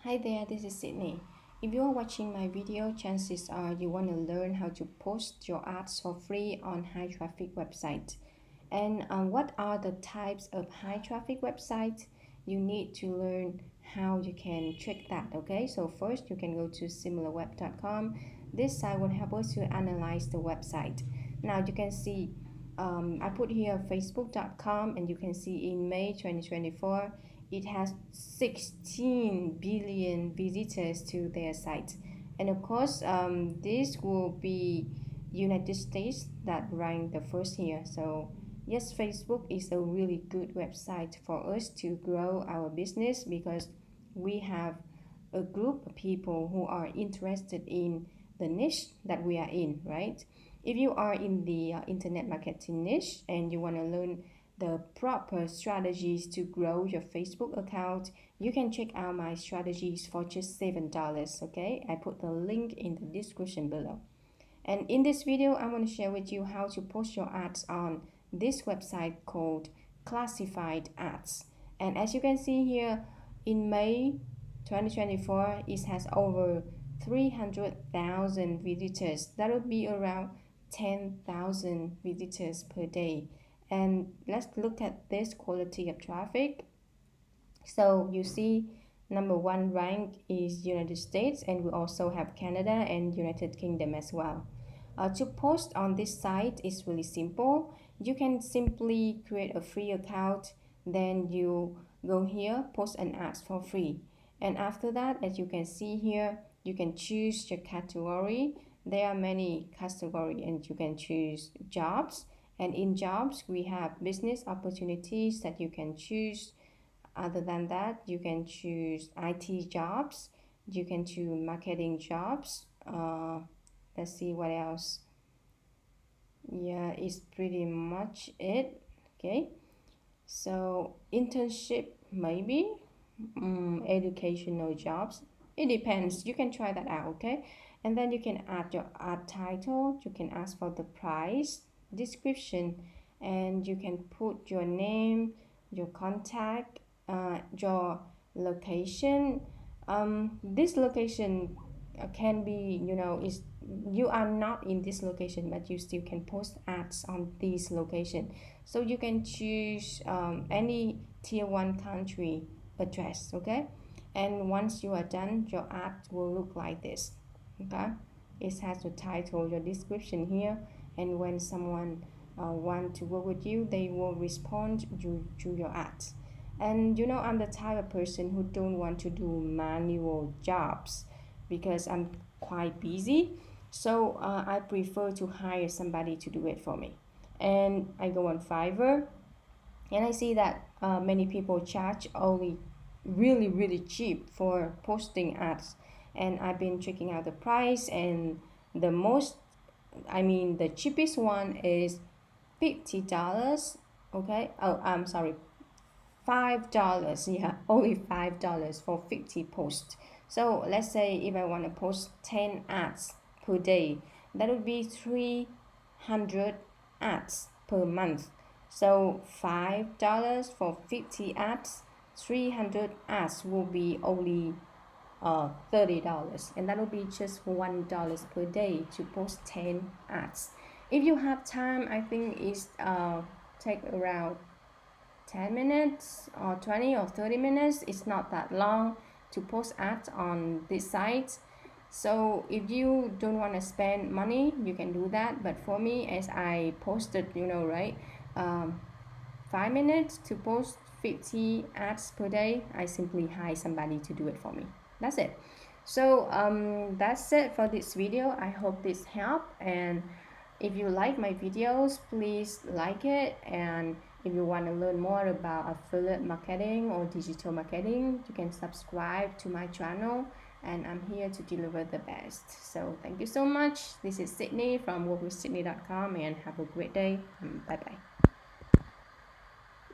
Hi there, this is Sydney. If you're watching my video, chances are you want to learn how to post your ads for free on high traffic websites. And what are the types of high traffic websites? You need to learn how you can check that, okay? So first you can go to similarweb.com. This site will help us to analyze the website. Now you can see I put here facebook.com, and you can see in May 2024 it has 16 billion visitors to their site. And of course, this will be United States that rank the first here. So yes, Facebook is a really good website for us to grow our business because we have a group of people who are interested in the niche that we are in, right? If you are in the internet marketing niche and you want to learn the proper strategies to grow your Facebook account, you can check out my strategies for just $7, okay? I put the link in the description below. And in this video, I'm going to share with you how to post your ads on this website called Classified Ads. And as you can see here, in May 2024, it has over 300,000 visitors. That would be around 10,000 visitors per day. And let's look at this quality of traffic. So you see number one rank is United States, and we also have Canada and United Kingdom as well. To post on this site is really simple. You can simply create a free account, then you go here, post an ad for free. And after that, as you can see here, you can choose your category. There are many categories, and you can choose jobs. And in jobs, we have business opportunities that you can choose. Other than that, you can choose IT jobs. You can choose marketing jobs. Let's see what else. Yeah, it's pretty much it. Okay, so internship, maybe educational jobs. It depends. You can try that out. Okay, and then you can add your ad title. You can ask for the price, description, and you can put your name, your contact, your location. This location can be, is you are not in this location, but you still can post ads on this location. So you can choose any tier 1 country address, okay? And once you are done, your ad will look like this, okay? It has the title, your description here, and when someone want to work with you, they will respond to your ads. And I'm the type of person who don't want to do manual jobs because I'm quite busy. So I prefer to hire somebody to do it for me. And I go on Fiverr, and I see that many people charge only really cheap for posting ads. And I've been checking out the price, and the cheapest one is $50. Okay, oh, I'm sorry, $5. Yeah, only $5 for 50 posts. So let's say if I want to post 10 ads per day, that would be 300 ads per month. So $5 for 50 ads, 300 ads will be only $30, and that will be just $1 per day to post 10 ads. If you have time, I think it's take around 10 minutes or 20 or 30 minutes. It's not that long to post ads on this site. So if you don't want to spend money, you can do that. But for me, as I posted, 5 minutes to post 50 ads per day, I simply hire somebody to do it for me. That's it. So that's it for this video. I hope this helped, and if you like my videos, please like it. And if you want to learn more about affiliate marketing or digital marketing, you can subscribe to my channel, and I'm here to deliver the best. So thank you so much. This is Sydney from WorkWithSydney.com, and have a great day. Bye bye.